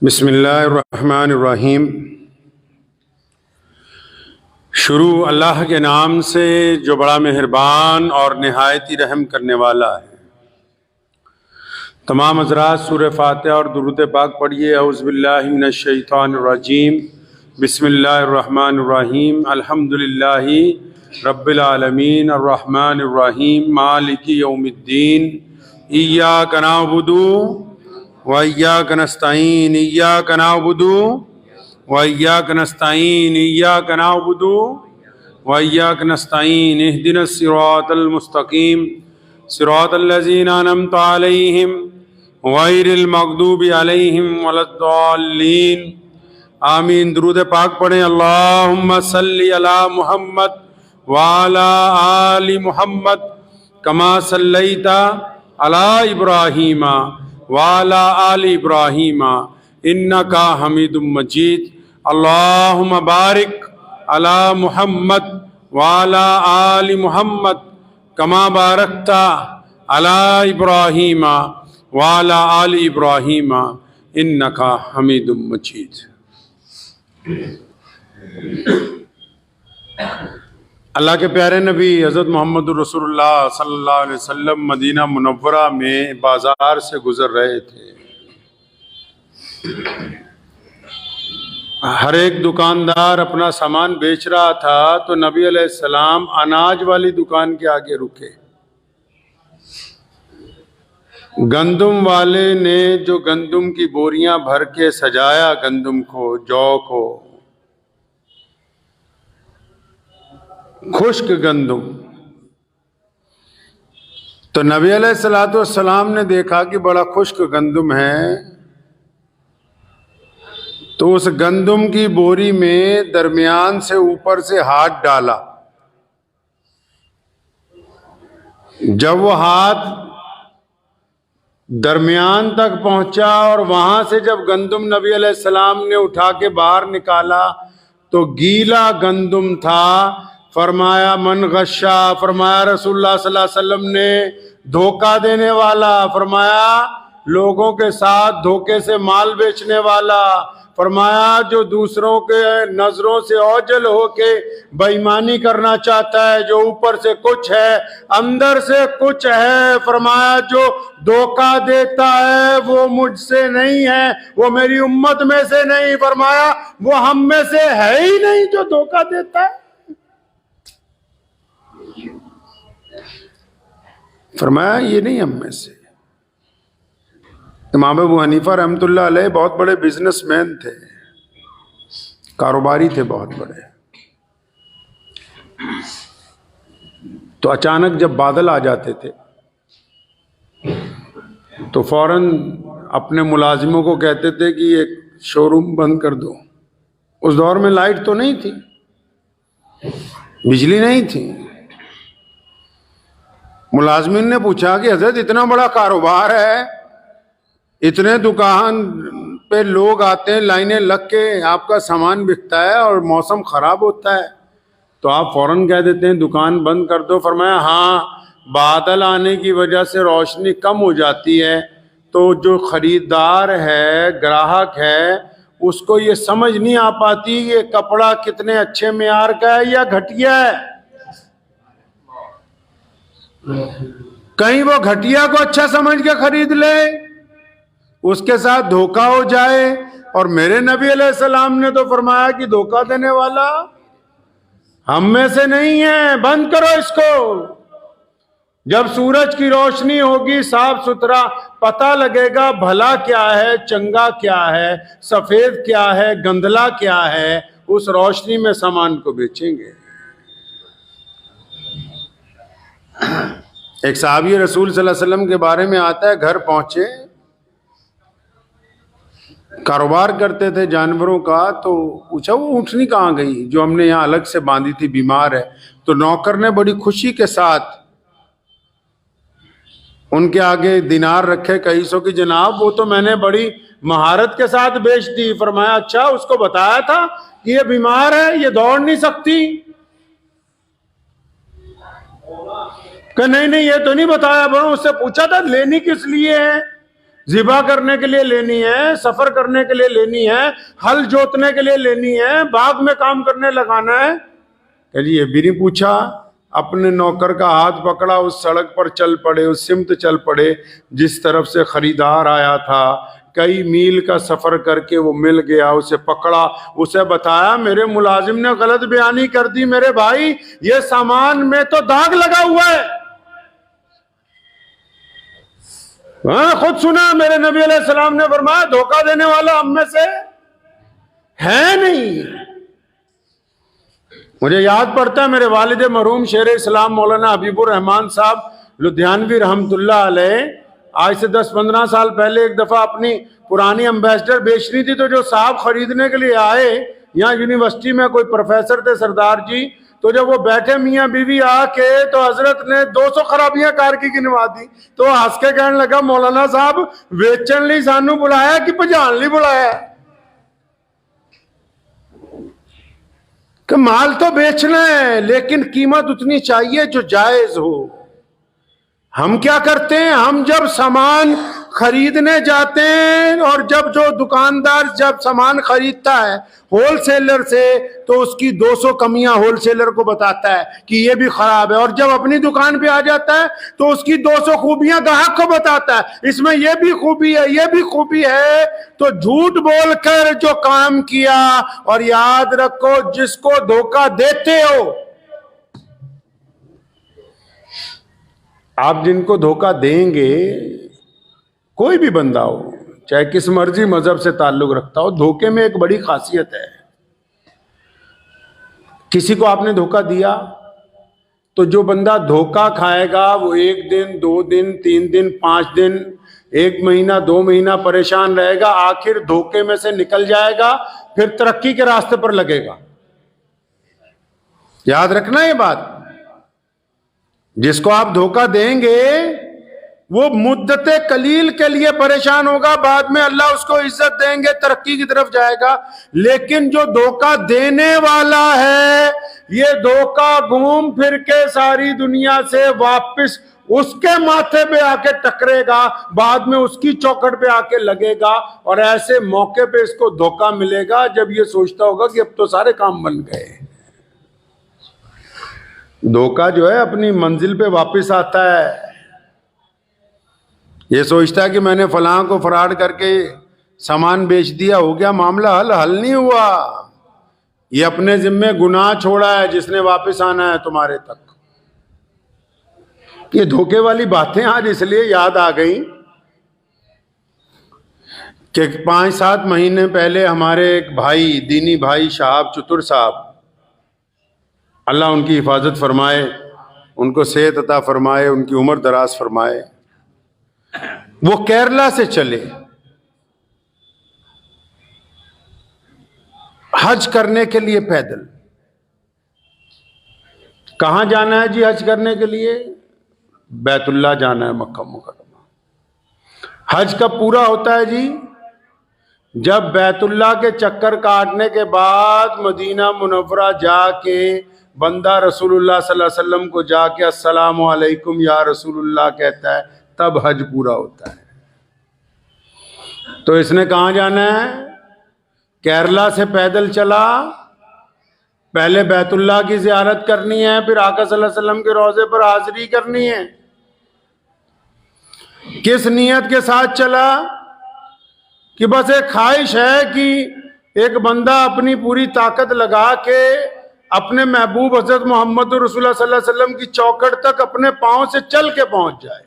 बिस्मिल्लाहिर्रहमानिर्रहीम। शुरू अल्लाह के नाम से जो बड़ा मेहरबान और निहायती रहम करने वाला है। तमाम हज़रात सूरह फातिहा और दुरूद पाक पढ़िए। औज़ु बिल्लाहि मिनश शैतानिर रजीम। बिस्मिल्लाहिर्रहमानिर्रहीम। अल्हम्दुलिल्लाहि रब्बिल आलमीन अर्रहमानिर रहीम मालिकि यौमिद्दीन। इय्याका नअबुदु व इय्याका नस्तईन। इय्याका नअबुदु व इय्याका नस्तईन। इय्याका नअबुदु व इय्याका नस्तईन। इहदिनस सिरातल मुस्तकीम सिरातल लज़ीना अनअमता अलैहिम गैरिल मग़दूबि अलैहिम वलद्दाल्लीन। आमीन। दुरूद पाक पढ़ें। अल्लाहुम्मा सल्लि अला मुहम्मद व अला आलि मुहम्मद कमा सल्लैता अला इब्राहीमा व अला आलि इब्राहीमा इन्नका हमीदुम मजीद। अल्लाहुम्मा बारिक अला मुहम्मद व अला आलि मुहम्मद कमा बारकता अला इब्राहीमा व अला आलि इब्राहीमा इन्नका हमीदुम मजीद। अल्लाह के प्यारे नबी हज़रत मोहम्मद रसूलुल्लाह सल्लल्लाहु अलैहि वसल्लम मदीना मुनव्वरा में बाज़ार से गुज़र रहे थे। हर एक दुकानदार अपना सामान बेच रहा था तो नबी अलैहिस्सलाम अनाज वाली दुकान के आगे रुके। गंदुम वाले ने जो गंदुम की बोरियां भर के सजाया, गंदुम को, जौ को, खुश्क गंदुम, तो नबी अलैहिस्सलातु वस्सलाम ने देखा कि बड़ा खुश्क गंदुम है, तो उस गंदुम की बोरी में दरमियान से ऊपर से हाथ डाला। जब वो हाथ दरमियान तक पहुंचा और वहां से जब गंदुम नबी अलैहिस्सलाम ने उठा के बाहर निकाला तो गीला गंदुम था। फरमाया मन गश्शा, फरमाया रसूलुल्लाह सल्लल्लाहु अलैहि वसल्लम ने धोखा देने वाला, फरमाया लोगों के साथ धोखे से माल बेचने वाला, फरमाया जो दूसरों के नजरों से ओझल होके बेईमानी करना चाहता है, जो ऊपर से कुछ है अंदर से कुछ है, फरमाया जो धोखा देता है वो मुझसे नहीं है, वो मेरी उम्मत में से नहीं, फरमाया वो हम में से है ही नहीं जो धोखा देता है। फरमाया ये नहीं हम में से। इमाम अबू हनीफा रहमतुल्लाह अलैह बहुत बड़े बिजनेसमैन थे, कारोबारी थे बहुत बड़े। तो अचानक जब बादल आ जाते थे तो फौरन अपने मुलाजिमों को कहते थे कि ये शोरूम बंद कर दो। उस दौर में लाइट तो नहीं थी, बिजली नहीं थी। मुलाजिमिन ने पूछा कि हजरत इतना बड़ा कारोबार है, इतने दुकान पे लोग आते हैं, लाइनें लग के आपका सामान बिकता है और मौसम खराब होता है तो आप फौरन कह देते हैं दुकान बंद कर दो। फरमाया हाँ, बादल आने की वजह से रोशनी कम हो जाती है तो जो खरीदार है, ग्राहक है, उसको ये समझ नहीं आ पाती ये कपड़ा कितने अच्छे मेयार का है या घटिया है। कहीं वो घटिया को अच्छा समझ के खरीद ले, उसके साथ धोखा हो जाए। और मेरे नबी अलैहिस्सलाम ने तो फरमाया कि धोखा देने वाला हम में से नहीं है, बंद करो इसको। जब सूरज की रोशनी होगी, साफ सुथरा पता लगेगा भला क्या है, चंगा क्या है, सफेद क्या है, गंदला क्या है, उस रोशनी में सामान को बेचेंगे। एक साहबी रसूल सल्लल्लाहु अलैहि वसल्लम के बारे में आता है, घर पहुंचे, कारोबार करते थे जानवरों का, तो पूछा वो ऊँटनी कहाँ गई जो हमने यहाँ अलग से बांधी थी, बीमार है। तो नौकर ने बड़ी खुशी के साथ उनके आगे दिनार रखे, कई सौ की, जनाब वो तो मैंने बड़ी महारत के साथ बेच दी। फरमाया अच्छा, उसको बताया था कि ये बीमार है, ये दौड़ नहीं सकती? कि नहीं नहीं ये तो नहीं बताया। बड़ा उससे पूछा था लेनी किस लिए है? ज़िबा करने के लिए लेनी है, सफर करने के लिए लेनी है, हल जोतने के लिए लेनी है, बाग में काम करने लगाना है। ये भी नहीं पूछा। अपने नौकर का हाथ पकड़ा, उस सड़क पर चल पड़े, उस सिमत चल पड़े जिस तरफ से खरीदार आया था। कई मील का सफर करके वो मिल गया, उसे पकड़ा, उसे बताया मेरे मुलाजिम ने गलत बयानी कर दी मेरे भाई, ये सामान में तो दाग लगा हुआ है। हाँ, खुद सुना मेरे नबी अलैहिस्सलाम ने फरमाया धोखा देने वाला हम में से है नहीं। मुझे याद पड़ता है मेरे वालिद मरहूम शेर इस्लाम मौलाना हबीबुर रहमान साहब लुधियानवी रहमतुल्लाह अलैह, आज से 10-15 साल पहले एक दफा अपनी पुरानी एम्बेसडर बेचनी थी, तो जो साहब खरीदने के लिए आए, यहाँ यूनिवर्सिटी में कोई प्रोफेसर थे सरदार जी, तो जब वो बैठे मियाँ बीवी आके, तो हजरत ने 200 खराबियां कार की गिनवा दी। तो हंस के कहने लगा मौलाना साहब बेचन ली सानू बुलाया कि भजान ली बुलाया? कि माल तो बेचना है लेकिन कीमत उतनी चाहिए जो जायज हो। हम क्या करते हैं, हम जब सामान खरीदने जाते हैं और जब जो दुकानदार जब सामान खरीदता है होलसेलर से, तो उसकी 200 कमियां होलसेलर को बताता है कि ये भी खराब है, और जब अपनी दुकान पे आ जाता है तो उसकी 200 खूबियां ग्राहक को बताता है, इसमें ये भी खूबी है, ये भी खूबी है। तो झूठ बोलकर जो काम किया, और याद रखो जिसको धोखा देते हो आप, जिनको धोखा देंगे, कोई भी बंदा हो, चाहे किस मर्जी मजहब से ताल्लुक रखता हो, धोखे में एक बड़ी खासियत है। किसी को आपने धोखा दिया तो जो बंदा धोखा खाएगा वो 1 दिन, 2 दिन, 3 दिन, 5 दिन, 1 महीना, 2 महीना परेशान रहेगा, आखिर धोखे में से निकल जाएगा, फिर तरक्की के रास्ते पर लगेगा। याद रखना ये बात। जिसको आप धोखा देंगे वो मुद्दते कलील के लिए परेशान होगा, बाद में अल्लाह उसको इज्जत देंगे, तरक्की की तरफ जाएगा। लेकिन जो धोखा देने वाला है, ये धोखा घूम फिर के सारी दुनिया से वापस उसके माथे पे आके टकरेगा, बाद में उसकी चौखट पे आके लगेगा, और ऐसे मौके पे इसको धोखा मिलेगा जब ये सोचता होगा कि अब तो सारे काम बन गए। धोखा जो है अपनी मंजिल पे वापस आता है। ये सोचता है कि मैंने फलां को फराड करके सामान बेच दिया, हो गया मामला हल। हल नहीं हुआ। ये अपने जिम्मे गुनाह छोड़ा है जिसने वापस आना है तुम्हारे तक। ये धोखे वाली बातें आज इसलिए याद आ गई कि 5-7 महीने पहले हमारे एक भाई, दीनी भाई शहाब चतुर साहब, अल्लाह उनकी हिफाजत फरमाए, उनको सेहत अता फरमाए, उनकी उम्र दराज फरमाए, वो केरला से चले हज करने के लिए पैदल। कहां जाना है जी हज करने के लिए? बैतुल्लाह जाना है, मक्का मुकर्रमा। हज कब पूरा होता है जी? जब बैतुल्लाह के चक्कर काटने के बाद मदीना मुनव्वरा जाके बंदा रसूलुल्लाह सल्लल्लाहु अलैहि वसल्लम को जाके अस्सलामु अलैकुम या रसूलुल्लाह कहता है, तब हज पूरा होता है। तो इसने कहां जाना है? केरला से पैदल चला, पहले बैतुल्लाह की ज़ियारत करनी है, फिर आका सल्लल्लाहु अलैहि वसल्लम के रोज़े पर हाजिरी करनी है। किस नियत के साथ चला? कि बस एक ख्वाहिश है कि एक बंदा अपनी पूरी ताकत लगा के अपने महबूब हजरत मोहम्मद रसूलुल्लाह सल्लल्लाहु अलैहि वसल्लम की चौखट तक अपने पांव से चल के पहुंच जाए।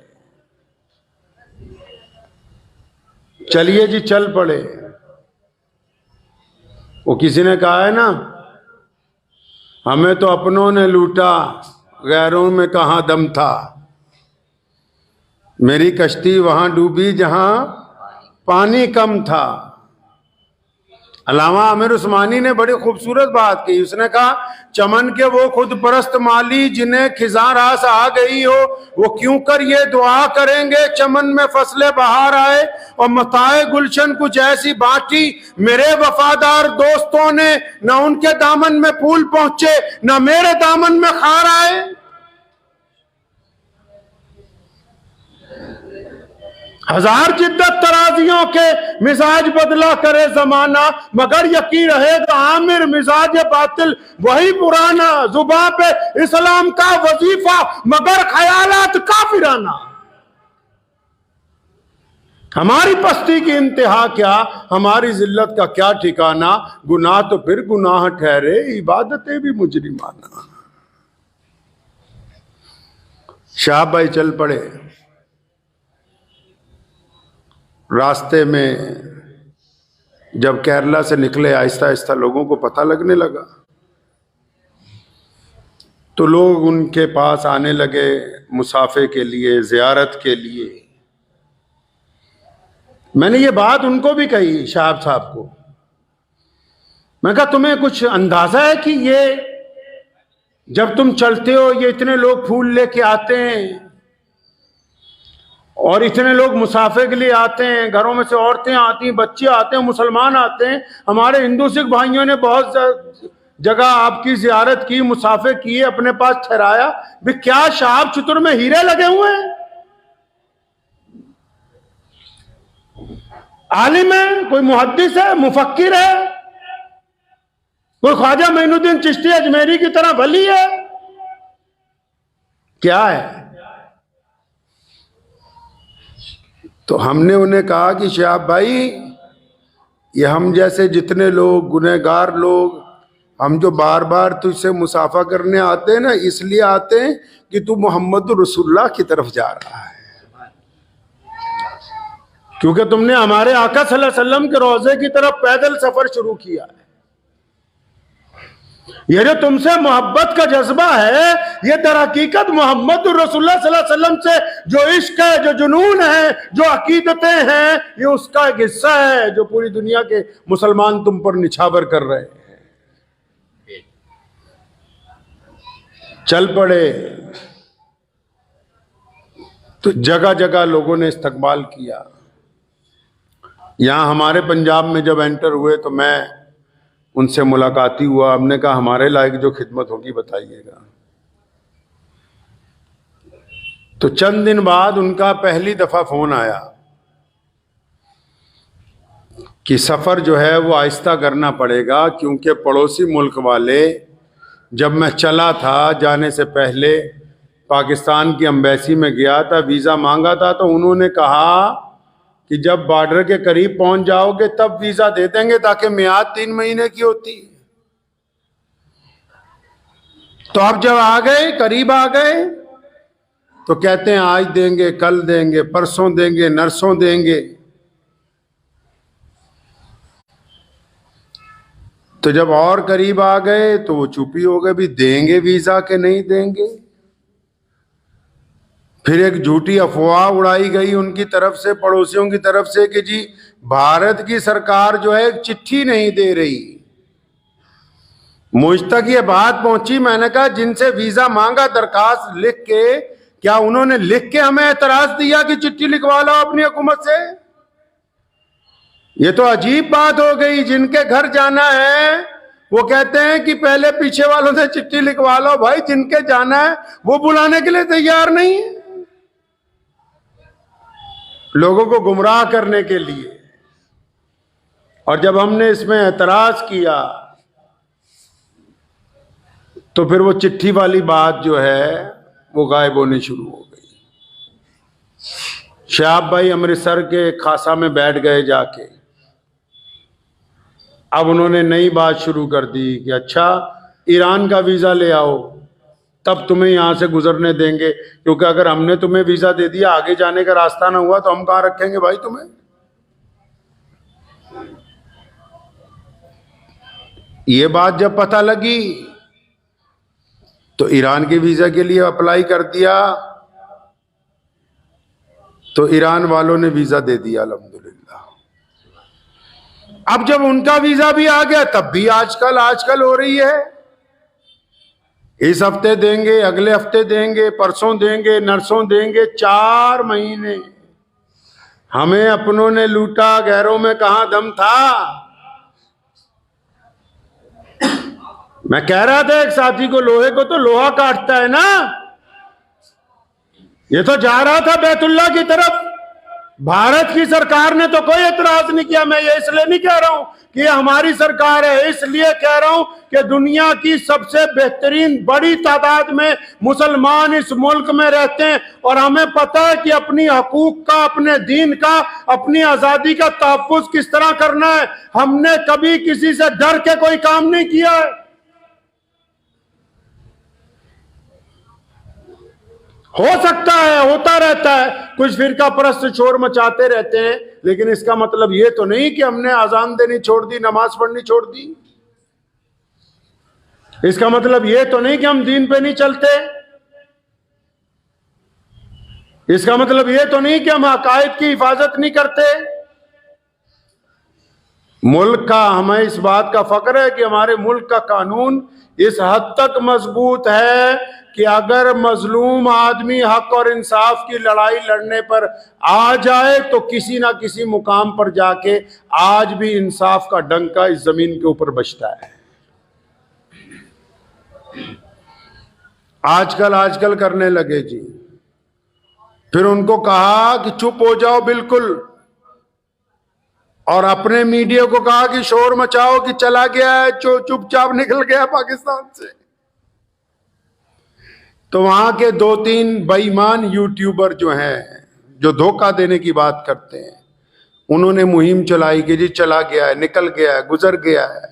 चलिए जी, चल पड़े। वो किसी ने कहा है ना, हमें तो अपनों ने लूटा, गैरों में कहां दम था। मेरी कश्ती वहां डूबी जहां पानी कम था। अल्लामा आमिर उस्मानी ने बड़ी खूबसूरत बात की। उसने कहा, चमन के वो खुद परस्त माली जिन्हें खिज़ां रास आ गई हो, वो क्यों कर ये दुआ करेंगे चमन में फसले बहार आए, और मताए गुलशन कुछ ऐसी बाटी मेरे वफादार दोस्तों ने, न उनके दामन में फूल पहुंचे न मेरे दामन में खार आए। हजार जिद्दत तराजियों के मिजाज बदला करे जमाना, मगर यकीन रहेगा आमिर मिजाज बातिल वही पुराना। जुबा पे इस्लाम का वजीफा मगर ख्यालात काफिराना। हमारी पस्ती की इंतहा क्या, हमारी जिल्लत का क्या ठिकाना। गुनाह तो फिर गुनाह ठहरे, इबादतें भी मुजरिमाना। शाह भाई चल पड़े। रास्ते में जब केरला से निकले, आहिस्ता आहिस्ता लोगों को पता लगने लगा, तो लोग उनके पास आने लगे मुसाफे के लिए, जियारत के लिए। मैंने ये बात उनको भी कही, शाह साहब को। मैं कहा तुम्हें कुछ अंदाजा है कि ये जब तुम चलते हो ये इतने लोग फूल लेके आते हैं और इतने लोग मुसाफे के लिए आते हैं, घरों में से औरतें आती हैं, बच्चे आते हैं, मुसलमान आते हैं। हमारे हिंदू सिख भाइयों ने बहुत जगह आपकी जियारत की, मुसाफे किए, अपने पास ठहराया। भी क्या शाह चतुर में हीरे लगे हुए हैं? आलिम है, कोई मुहद्दिस है, मुफक्किर है, कोई ख्वाजा मोइनुद्दीन चिश्ती अजमेरी की तरह वली है? क्या है? तो हमने उन्हें कहा कि शाह भाई, ये हम जैसे जितने लोग गुनहगार लोग, हम जो बार बार तुझसे मुसाफा करने आते हैं ना, इसलिए आते हैं कि तू मोहम्मद रसूलुल्लाह की तरफ जा रहा है, क्योंकि तुमने हमारे आका सल्लल्लाहु अलैहि वसल्लम के रोजे की तरफ पैदल सफर शुरू किया है। ये जो तुमसे मोहब्बत का जज्बा है, ये दर हकीकत मोहम्मद रसूलुल्लाह सल्लल्लाहु अलैहि वसल्लम से जो इश्क है, जो जुनून है, जो अकीदतें हैं, ये उसका एक हिस्सा है जो पूरी दुनिया के मुसलमान तुम पर निछावर कर रहे हैं। चल पड़े तो जगह जगह लोगों ने इस्तकबाल किया। यहां हमारे पंजाब में जब एंटर हुए तो मैं उनसे मुलाकाती हुआ। हमने कहा हमारे लायक जो खिदमत होगी बताइएगा। तो चंद दिन बाद उनका पहली दफा फोन आया कि सफर जो है वो आहिस्ता करना पड़ेगा, क्योंकि पड़ोसी मुल्क वाले, जब मैं चला था जाने से पहले पाकिस्तान की एम्बेसी में गया था, वीज़ा मांगा था, तो उन्होंने कहा कि जब बॉर्डर के करीब पहुंच जाओगे तब वीज़ा दे देंगे, ताकि मियाद 3 महीने की होती। तो अब जब आ गए, करीब आ गए, तो कहते हैं आज देंगे, कल देंगे, परसों देंगे, नरसों देंगे। तो जब और करीब आ गए तो वो चुपी हो गए, भी देंगे वीज़ा के नहीं देंगे। फिर एक झूठी अफवाह उड़ाई गई उनकी तरफ से, पड़ोसियों की तरफ से, कि जी भारत की सरकार जो है चिट्ठी नहीं दे रही। मुझ तक ये बात पहुंची। मैंने कहा जिनसे वीजा मांगा दरखास्त लिख के, क्या उन्होंने लिख के हमें एतराज दिया कि चिट्ठी लिखवा लो अपनी हुकूमत से? ये तो अजीब बात हो गई। जिनके घर जाना है वो कहते हैं कि पहले पीछे वालों से चिट्ठी लिखवा लो। भाई जिनके जाना है वो बुलाने के लिए तैयार नहीं है, लोगों को गुमराह करने के लिए। और जब हमने इसमें एतराज किया तो फिर वो चिट्ठी वाली बात जो है वो गायब होनी शुरू हो गई। शाह भाई अमृतसर के खासा में बैठ गए जाके। अब उन्होंने नई बात शुरू कर दी कि अच्छा ईरान का वीज़ा ले आओ, तब तुम्हें यहां से गुजरने देंगे, क्योंकि अगर हमने तुम्हें वीज़ा दे दिया, आगे जाने का रास्ता ना हुआ तो हम कहां रखेंगे भाई तुम्हें। ये बात जब पता लगी तो ईरान के वीज़ा के लिए अप्लाई कर दिया, तो ईरान वालों ने वीज़ा दे दिया अल्हम्दुलिल्लाह। अब जब उनका वीज़ा भी आ गया तब भी आजकल हो रही है, इस हफ्ते देंगे, अगले हफ्ते देंगे, परसों देंगे, नरसों देंगे। 4 महीने हमें अपनों ने लूटा, गैरों में कहां दम था। मैं कह रहा था एक साथी को, लोहे को तो लोहा काटता है ना। ये तो जा रहा था बैतुल्लाह की तरफ, भारत की सरकार ने तो कोई एतराज नहीं किया। मैं ये इसलिए नहीं कह रहा हूं कि हमारी सरकार है, इसलिए कह रहा हूं कि दुनिया की सबसे बेहतरीन बड़ी तादाद में मुसलमान इस मुल्क में रहते हैं और हमें पता है कि अपनी हकूक का, अपने दीन का, अपनी आजादी का तहफ्फुज किस तरह करना है। हमने कभी किसी से डर के कोई काम नहीं किया है। हो सकता है, होता रहता है, कुछ फिरका परस्त शोर मचाते रहते हैं, लेकिन इसका मतलब यह तो नहीं कि हमने अजान देनी छोड़ दी, नमाज पढ़नी छोड़ दी। इसका मतलब यह तो नहीं कि हम दीन पे नहीं चलते। इसका मतलब यह तो नहीं कि हम अकायद की हिफाजत नहीं करते। मुल्क का, हमें इस बात का फख्र है कि हमारे मुल्क का कानून इस हद तक मजबूत है कि अगर मजलूम आदमी हक और इंसाफ की लड़ाई लड़ने पर आ जाए तो किसी ना किसी मुकाम पर जाके आज भी इंसाफ का डंका इस जमीन के ऊपर बजता है। आजकल करने लगे जी। फिर उनको कहा कि चुप हो जाओ बिल्कुल, और अपने मीडिया को कहा कि शोर मचाओ कि चला गया है, चुपचाप निकल गया पाकिस्तान से। तो वहां के 2-3 बेईमान यूट्यूबर जो हैं, जो धोखा देने की बात करते हैं, उन्होंने मुहिम चलाई कि जी चला गया है, निकल गया है, गुजर गया है।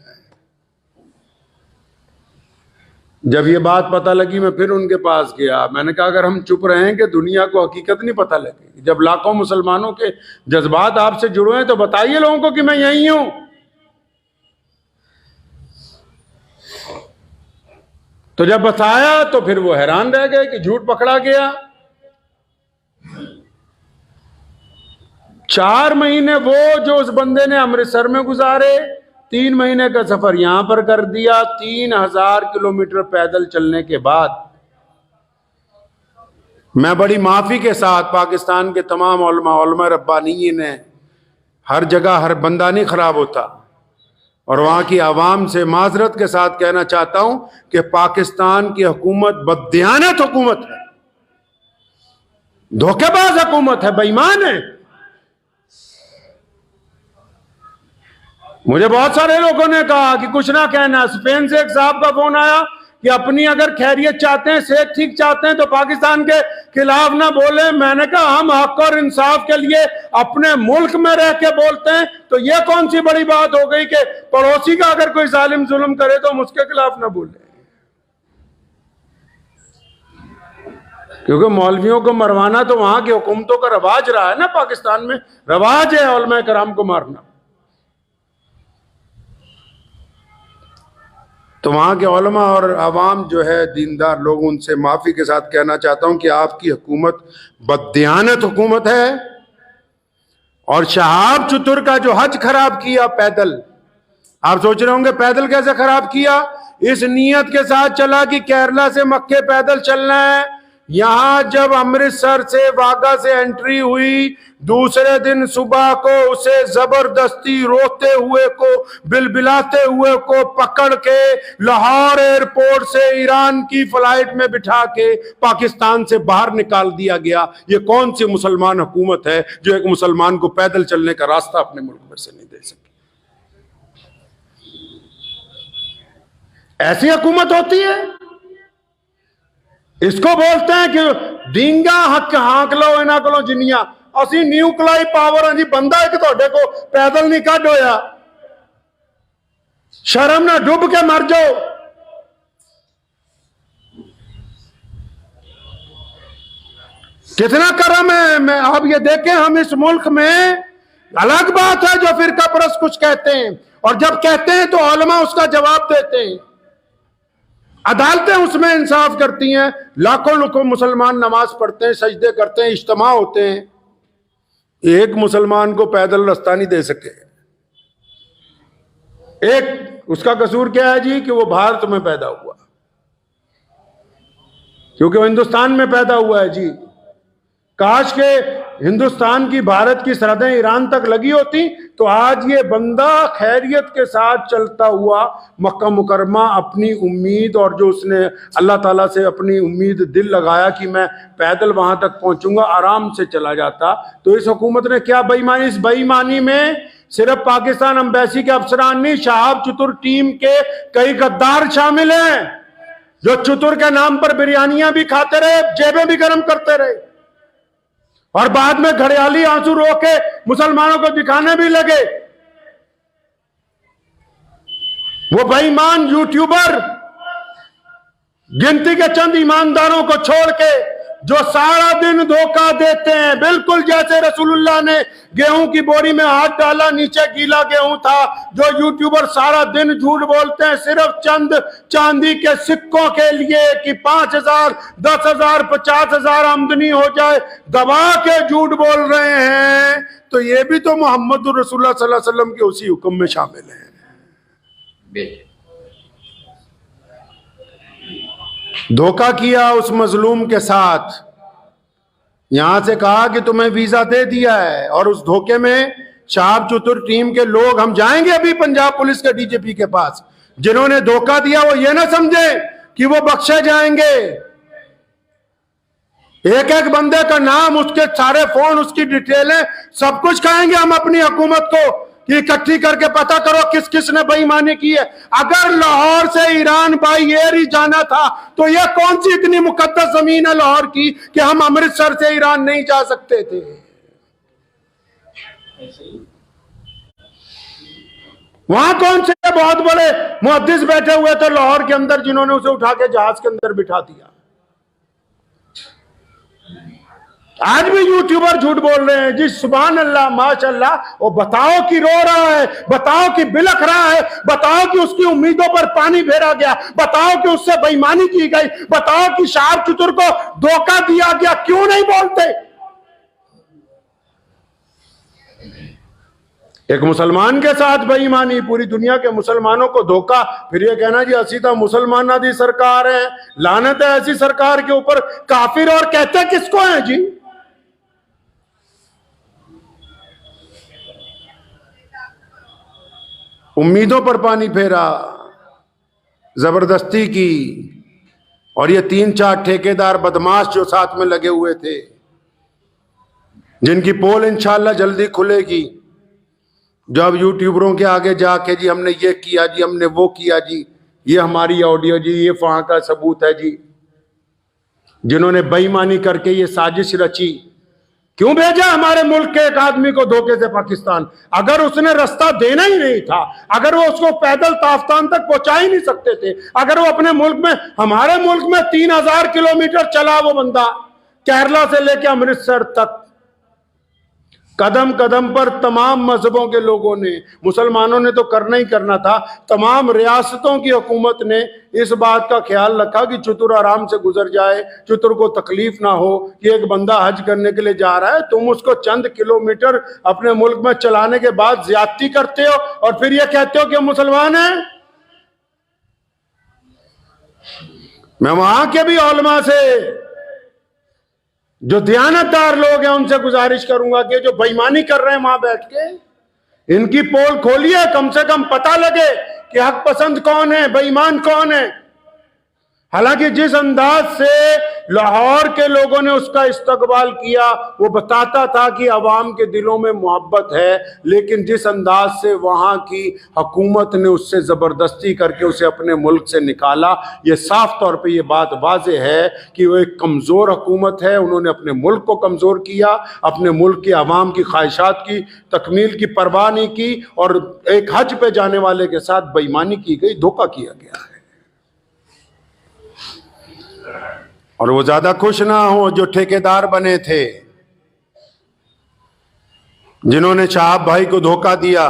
जब ये बात पता लगी मैं फिर उनके पास गया। मैंने कहा अगर हम चुप रहेंगे दुनिया को हकीकत नहीं पता लगेगी। जब लाखों मुसलमानों के जज्बात आपसे जुड़े हैं तो बताइए लोगों को कि मैं यहीं हूं। तो जब बताया तो फिर वो हैरान रह गए कि झूठ पकड़ा गया। 4 महीने वो जो उस बंदे ने अमृतसर में गुजारे, 3 महीने का सफर यहां पर कर दिया। 3000 किलोमीटर पैदल चलने के बाद मैं बड़ी माफी के साथ पाकिस्तान के तमाम उलमा रब्बानीयीन ने, हर जगह हर बंदा नहीं खराब होता, और वहां की आवाम से माजरत के साथ कहना चाहता हूं कि पाकिस्तान की हुकूमत बददियानत हुकूमत है, धोखेबाज हुकूमत है, बेईमान है। मुझे बहुत सारे लोगों ने कहा कि कुछ ना कहना। स्पेन से एक साहब का फोन आया कि अपनी अगर खैरियत चाहते हैं, सेहत ठीक चाहते हैं तो पाकिस्तान के खिलाफ ना बोले। मैंने कहा हम हक और इंसाफ के लिए अपने मुल्क में रह के बोलते हैं, तो यह कौन सी बड़ी बात हो गई कि पड़ोसी का अगर कोई जालिम जुल्म करे तो हम उसके खिलाफ ना बोले। क्योंकि मौलवियों को मरवाना तो वहां की हुकूमतों का रवाज रहा है ना। पाकिस्तान में रवाज है उलमा कराम को मारना। तो वहां के उलमा और आवाम जो है दीनदार लोग, उनसे माफी के साथ कहना चाहता हूं कि आपकी हुकूमत बददियानत हुकूमत है। और शहाब चतुर का जो हज खराब किया पैदल, आप सोच रहे होंगे पैदल कैसे खराब किया। इस नीयत के साथ चला कि केरला से मक्के पैदल चलना है। यहां जब अमृतसर से वाघा से एंट्री हुई, दूसरे दिन सुबह को उसे जबरदस्ती रोते हुए को, बिलबिलाते हुए को पकड़ के लाहौर एयरपोर्ट से ईरान की फ्लाइट में बिठा के पाकिस्तान से बाहर निकाल दिया गया। ये कौन सी मुसलमान हुकूमत है जो एक मुसलमान को पैदल चलने का रास्ता अपने मुल्क में से नहीं दे सकी। ऐसी हुकूमत होती है। इसको बोलते हैं कि डींगा हक हांक लो इना को जिन्नियां ਅਸੀਂ न्यूक्लियर पावर है जी। बंदा एक ਤੁਹਾਡੇ को पैदल नहीं ਕੱਢ होया। शर्म ना डूब के मर जाओ। कितना करम है। मैं आप ये देखें, हम इस मुल्क में, अलग बात है जो फिरका परस्त कुछ कहते हैं, और जब कहते हैं तो उलमा उसका जवाब देते हैं, अदालतें उसमें इंसाफ करती हैं। लाखों मुसलमान नमाज पढ़ते हैं, सजदे करते हैं, इज्तिमा होते हैं, एक मुसलमान को पैदल रास्ता नहीं दे सके। एक उसका कसूर क्या है जी कि वो भारत में पैदा हुआ, क्योंकि वो हिंदुस्तान में पैदा हुआ है जी। काश के हिंदुस्तान की भारत की सरहदें ईरान तक लगी होती तो आज ये बंदा खैरियत के साथ चलता हुआ मक्का मुकरमा अपनी उम्मीद, और जो उसने अल्लाह ताला से अपनी उम्मीद दिल लगाया कि मैं पैदल वहां तक पहुंचूंगा, आराम से चला जाता। तो इस हुकूमत ने क्या बेईमानी, इस बेईमानी में सिर्फ पाकिस्तान एम्बेसी के अफसरान नहीं, शहाब चतुर टीम के कई गद्दार शामिल हैं जो चतुर के नाम पर बिरयानियां भी खाते रहे, जेबें भी गर्म करते रहे, और बाद में घड़ियाली आंसू रो के मुसलमानों को दिखाने भी लगे। वो बेईमान यूट्यूबर गिनती के चंद ईमानदारों को छोड़ के जो सारा दिन धोखा देते हैं, बिल्कुल जैसे रसूलुल्लाह ने गेहूं की बोरी में हाथ डाला, नीचे गीला गेहूं था। जो यूट्यूबर सारा दिन झूठ बोलते हैं सिर्फ चंद चांदी के सिक्कों के लिए कि 5,000, 10,000, 50,000 आमदनी हो जाए, दबा के झूठ बोल रहे हैं, तो ये भी तो मोहम्मद रसूलुल्लाह सल्लल्लाहु अलैहि वसल्लम के उसी हुक्म में शामिल है। धोखा किया उस मजलूम के साथ, यहां से कहा कि तुम्हें वीजा दे दिया है, और उस धोखे में शहाब चतुर टीम के लोग, हम जाएंगे अभी पंजाब पुलिस के डीजीपी के पास, जिन्होंने धोखा दिया वो ये ना समझे कि वो बख्शे जाएंगे। एक एक बंदे का नाम, उसके सारे फोन, उसकी डिटेलें, सब कुछ कहेंगे हम अपनी हुकूमत को कि इकट्ठी करके पता करो किस किस ने बेईमानी की है। अगर लाहौर से ईरान बाई एयर ही जाना था तो यह कौन सी इतनी मुकद्दस जमीन है लाहौर की कि हम अमृतसर से ईरान नहीं जा सकते थे। वहां कौन से बहुत बड़े मुहद्दिस बैठे हुए थे लाहौर के अंदर जिन्होंने उसे उठा के जहाज के अंदर बिठा दिया। आज भी यूट्यूबर झूठ बोल रहे हैं जी, सुभान अल्लाह माशाअल्लाह, वो बताओ कि रो रहा है, बताओ कि बिलख रहा है, बताओ कि उसकी उम्मीदों पर पानी फेरा गया, बताओ कि उससे बेईमानी की गई, बताओ कि शहाब चतुर को धोखा दिया गया, क्यों नहीं बोलते। एक मुसलमान के साथ बेईमानी, पूरी दुनिया के मुसलमानों को धोखा, फिर ये कहना जी असी तो मुसलमान दी सरकार है, लानत है ऐसी सरकार के ऊपर। काफिर और कहते किसको है जी? उम्मीदों पर पानी फेरा, जबरदस्ती की, और ये 3-4 ठेकेदार बदमाश जो साथ में लगे हुए थे, जिनकी पोल इंशाल्लाह जल्दी खुलेगी, जब यूट्यूबरों के आगे जाके जी हमने ये किया जी, हमने वो किया जी, ये हमारी ऑडियो जी, ये वहां का सबूत है जी, जिन्होंने बेईमानी करके ये साजिश रची। क्यों भेजा हमारे मुल्क के एक आदमी को धोखे से पाकिस्तान? अगर उसने रास्ता देना ही नहीं था, अगर वो उसको पैदल ताफ्तान तक पहुंचा ही नहीं सकते थे, अगर वो अपने मुल्क में, हमारे मुल्क में 3,000 किलोमीटर चला वो बंदा, केरला से लेकर अमृतसर तक, कदम कदम पर तमाम मजहबों के लोगों ने, मुसलमानों ने तो करना ही करना था, तमाम रियासतों की हुकूमत ने इस बात का ख्याल रखा कि चतुर आराम से गुजर जाए, चतुर को तकलीफ ना हो कि एक बंदा हज करने के लिए जा रहा है, तुम उसको चंद किलोमीटर अपने मुल्क में चलाने के बाद ज्यादती करते हो और फिर यह कहते हो कि हम मुसलमान हैं। मैं वहां के भी उलमा से, जो दयानतदार लोग हैं, उनसे गुजारिश करूंगा कि जो बेईमानी कर रहे हैं वहां बैठ के, इनकी पोल खोलिए, कम से कम पता लगे कि हक पसंद कौन है, बेईमान कौन है। हालांकि जिस अंदाज से लाहौर के लोगों ने उसका इस्तकबाल किया वो बताता था कि अवाम के दिलों में मोहब्बत है, लेकिन जिस अंदाज से वहां की हुकूमत ने उससे जबरदस्ती करके उसे अपने मुल्क से निकाला, ये साफ तौर पे ये बात वाज़ेह है कि वो एक कमज़ोर हुकूमत है। उन्होंने अपने मुल्क को कमज़ोर किया, अपने मुल्क के अवाम की ख्वाहिशात की तकमील की परवाह नहीं की, और एक हज पे जाने वाले के साथ बेईमानी की गई, धोखा किया गया है। और वो ज्यादा खुश ना हो जो ठेकेदार बने थे, जिन्होंने शहाब भाई को धोखा दिया,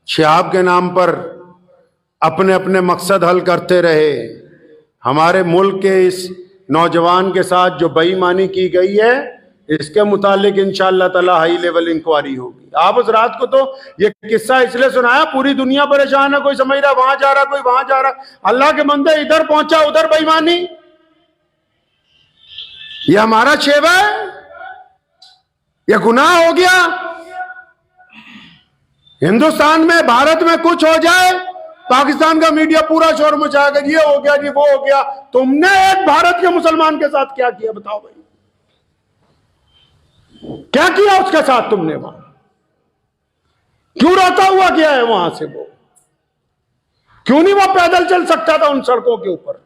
शहाब के नाम पर अपने अपने मकसद हल करते रहे। हमारे मुल्क के इस नौजवान के साथ जो बेईमानी की गई है, इसके मुतालिक इंशाअल्लाह ताला हाई लेवल इंक्वायरी होगी। आप उस रात को तो ये किस्सा इसलिए सुनाया, पूरी दुनिया परेशान है, कोई समझ रहा वहां जा रहा, कोई वहां जा रहा। अल्लाह के बंदे, इधर पहुंचा उधर बेईमानी, ये हमारा शेवा है, यह गुनाह हो गया। हिंदुस्तान में, भारत में कुछ हो जाए, पाकिस्तान का मीडिया पूरा शोर मचाएगा, ये हो गया जी, वो हो गया। तुमने एक भारत के मुसलमान के साथ क्या किया बताओ भाई, क्या किया उसके साथ तुमने? वहां क्यों रोता हुआ गया है वहां से? वो क्यों नहीं वो पैदल चल सकता था उन सड़कों के ऊपर?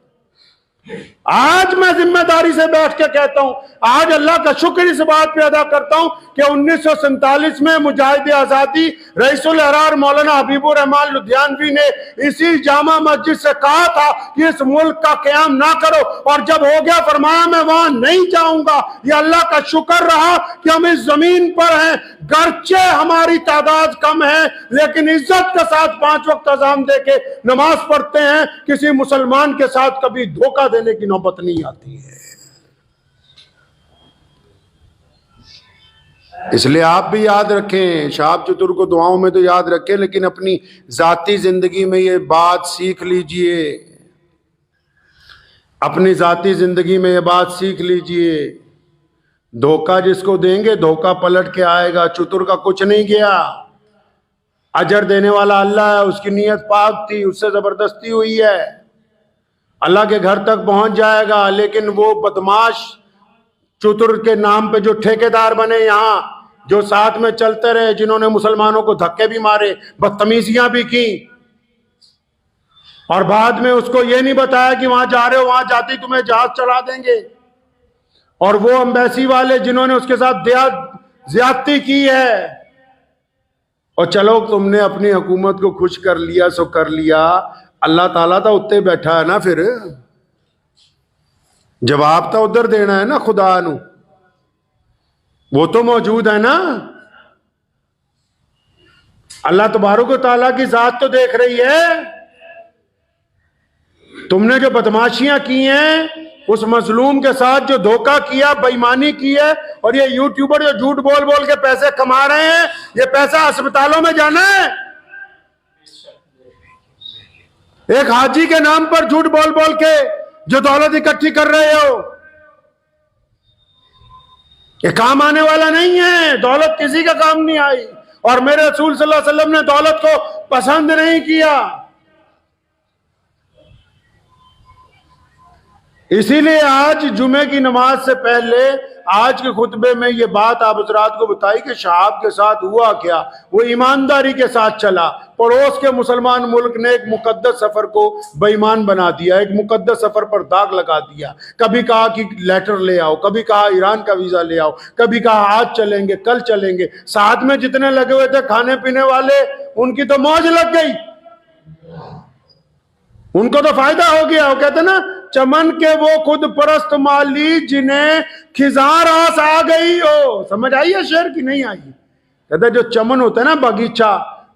आज मैं जिम्मेदारी से बैठ के कहता हूं, आज अल्लाह का शुक्र इस बात पे अदा करता हूं कि 1947 में मुजाहिद आजादी रईसुल अहरार मौलाना हबीबुर रहमान लुधियानवी ने इसी जामा मस्जिद से कहा था कि इस मुल्क का क़याम ना करो, और जब हो गया फरमाया मैं वहां नहीं जाऊंगा। ये अल्लाह का शुक्र रहा कि हम इस जमीन पर हैं, गर्चे हमारी तादाद कम है लेकिन इज्जत के साथ 5 वक्त अज़ान दे के नमाज पढ़ते हैं। किसी मुसलमान के साथ कभी धोखा देने की नौबत नहीं आती है। इसलिए आप भी याद रखें, शहाब चतुर को दुआओं में तो याद रखें, लेकिन अपनी जाती जिंदगी में ये बात सीख लीजिए, अपनी जाती जिंदगी में ये बात सीख लीजिए। धोखा जिसको देंगे धोखा पलट के आएगा। चतुर का कुछ नहीं गया, अजर देने वाला अल्लाह है, उसकी नीयत पाक थी, उससे जबरदस्ती हुई है, अल्लाह के घर तक पहुंच जाएगा। लेकिन वो बदमाश चतुर के नाम पे जो ठेकेदार बने यहां, जो साथ में चलते रहे, जिन्होंने मुसलमानों को धक्के भी मारे, बदतमीजियां भी की, और बाद में उसको ये नहीं बताया कि वहां जा रहे हो, वहां जाती तुम्हें जहाज चला देंगे। और वो एम्बेसी वाले जिन्होंने उसके साथ ज्यादती की है, और चलो तुमने अपनी हुकूमत को खुश कर लिया सो कर लिया, अल्लाह ताला तो उत्ते बैठा है ना, फिर जवाब तो उधर देना है ना, खुदा नू, वो तो मौजूद है ना। अल्लाह तबारक व तआला की जात तो देख रही है। तुमने जो बदमाशियां की हैं, उस मजलूम के साथ जो धोखा किया, बेईमानी की है, और ये यूट्यूबर जो झूठ बोल बोल के पैसे कमा रहे हैं, ये पैसा अस्पतालों में जाना है। एक हाजी के नाम पर झूठ बोल बोल के जो दौलत इकट्ठी कर रहे हो, ये काम आने वाला नहीं है। दौलत किसी का काम नहीं आई, और मेरे रसूल सल्लल्लाहु अलैहि वसल्लम ने दौलत को पसंद नहीं किया। इसीलिए आज जुमे की नमाज से पहले आज के खुतबे में ये बात आप हज़रात को बताई कि शहाब के साथ हुआ क्या। वो ईमानदारी के साथ चला। पड़ोस के मुसलमान मुल्क ने एक मुकद्दस सफर को बेईमान बना दिया, एक मुकद्दस सफर पर दाग लगा दिया। कभी कहा कि लेटर ले आओ, कभी कहा ईरान का वीजा ले आओ, कभी कहा आज चलेंगे कल चलेंगे। साथ में जितने लगे हुए थे खाने पीने वाले, उनकी तो मौज लग गई, उनको तो फायदा हो गया। वो कहते ना, चमन के वो खुद परस्त माली जिन्हें खिजार आस आ गई हो। समझ आई है शेर की नहीं आई? कहते जो चमन होता है ना बागीचा,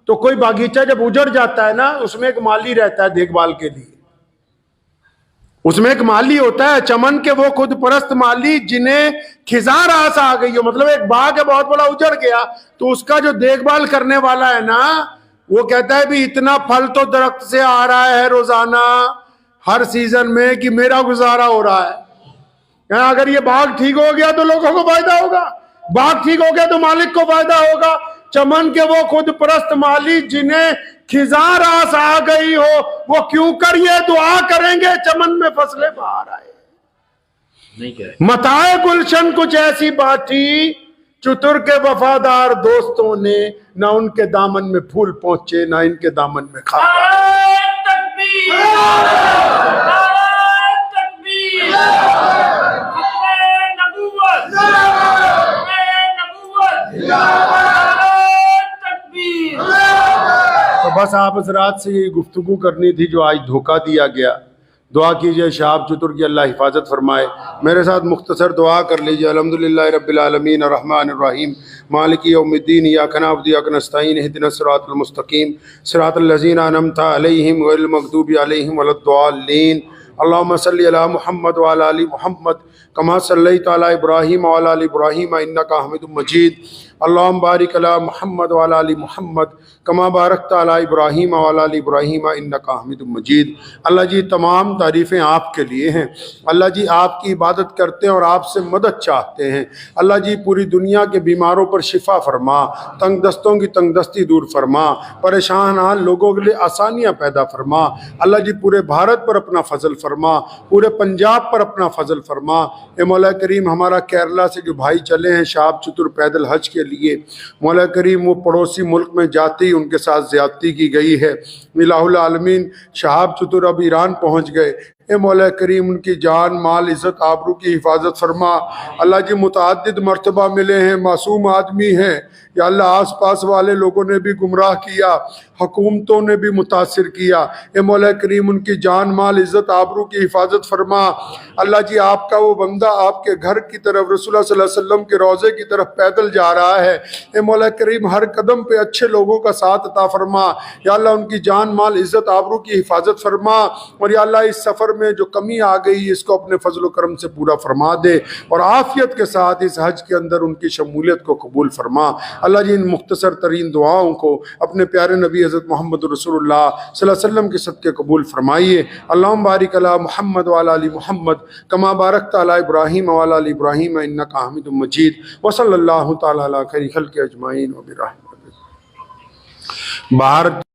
तो कोई बागीचा जब उजड़ जाता है ना, उसमें एक माली रहता है देखभाल के लिए, उसमें एक माली होता है। चमन के वो खुद परस्त माली जिन्हें खिजार आस आ गई हो, मतलब एक बाग है बहुत बड़ा उजड़ गया, तो उसका जो देखभाल करने वाला है ना, वो कहता है भी इतना फल तो दरख्त से आ रहा है रोजाना हर सीजन में कि मेरा गुजारा हो रहा है। अगर ये बाग ठीक हो गया तो लोगों को फायदा होगा, बाग ठीक हो गया तो मालिक को फायदा होगा। चमन के वो खुद परस्त माली जिन्हें खिजार आस आ गई हो, वो क्यों कर ये दुआ करेंगे चमन में फसलें बाहर आए। मताए गुलशन कुछ ऐसी बाटी, चतुर के वफादार दोस्तों ने ना उनके दामन में फूल पहुंचे ना इनके दामन में खा। तो बस आप हज़रात से यही गुफ्तगू करनी थी जो आज धोखा दिया गया। दुआ कीजिए शहाब चतुर की अल्लाह हिफाजत फरमाए। मेरे साथ मुख्तसर दुआ कर लीजिए। अल्हम्दुलिल्लाह रब्बिल आलमीन अर्रहमान अर्रहीम मालिकी यौमिद्दीन इय्याका नअबुदु व इय्याका नस्तईन इहदिनस सिरातल मुस्तकीम सिरातल लज़ीना अनअमता अलैहिम गैरिल मग़दूबि अलैहिम वलद्दाल्लीन। अल्लाहुम्मा सल्लि अला मुहम्मद व अला आलि मुहम्मद कमा सल्लैता अला इब्राहीम व अला आलि इब्राहीम इन्नका हमीदुम मजीद। अल्लाहुम्मा बारिक अला मुहम्मद व अला आलि मुहम्मद कमा बारकता अला इब्राहीम व अला आलि इब्राहीम इन्नका हमीदुम मजीद। अल्लाह जी तमाम तारीफ़ें आपके लिए हैं। अल्लाह जी आपकी इबादत करते हैं और आपसे मदद चाहते हैं। अल्लाह जी पूरी दुनिया के बीमारों पर शिफा फरमा, तंग दस्तों की तंग दस्ती दूर फरमा, परेशान हाल लोगों के लिए आसानियाँ पैदा फरमा। अल्लाह जी पूरे भारत पर अपना फजल फरमा, पूरे पंजाब पर अपना फजल फरमा। ए मौला करीम हमारा केरला से जो भाई चले हैं शहाब चतुर पैदल हज के लिए, मौला करीम वो पड़ोसी मुल्क में जाते ही उनके साथ ज्यादती की गई है। इलाहुल आलमीन शहाब चतुर अब ईरान पहुँच गए। ए मौला करीम उनकी जान माल इज़्ज़त आबरू की हिफाजत फरमा। अल्लाह जी मुतअद्दिद मर्तबा मिले हैं, मासूम आदमी हैं। या अल्लाह आस पास वाले लोगों ने भी गुमराह किया, हुकूमतों ने भी मुतासिर किया। ए मौला करीम उनकी जान माल इज़्ज़त आबरू की हिफाजत फरमा। अल्लाह जी आपका वो बंदा आपके घर की तरफ रसूलुल्लाह सल्लल्लाहु अलैहि वसल्लम के रोज़े की तरफ पैदल जा रहा है। ए मौला करीम हर कदम पे अच्छे लोगों का साथ अता फरमा। या अल्लाह उनकी जान माल इज़्ज़त आबरू की हिफाजत फरमा। और या अल्लाह इस सफ़र में जो कमी आ गई इसको अपने फजल करम से पूरा फरमा दे और आफियत के साथ इस हज के अंदर उनकी शमूलियत को कबूल फरमा। अल्लाह जी इन मुख्तसर तरीन दुआओं को अपने प्यारे नबी हज़रत मोहम्मद रसूलुल्लाह सल्लल्लाहु अलैहि वसल्लम के सदक़े कबूल फरमाइए। अल्लाहुम्मा बारिक अला मुहम्मद व अला आलि मुहम्मद कमा बारकता अला इब्राहीम व अला आलि इब्राहीम इन्नका हमीदुम मजीद। व सल्लल्लाहु तआला अला खैरि खल्क़ि अजमाइन व बिरहमतिह। बाहर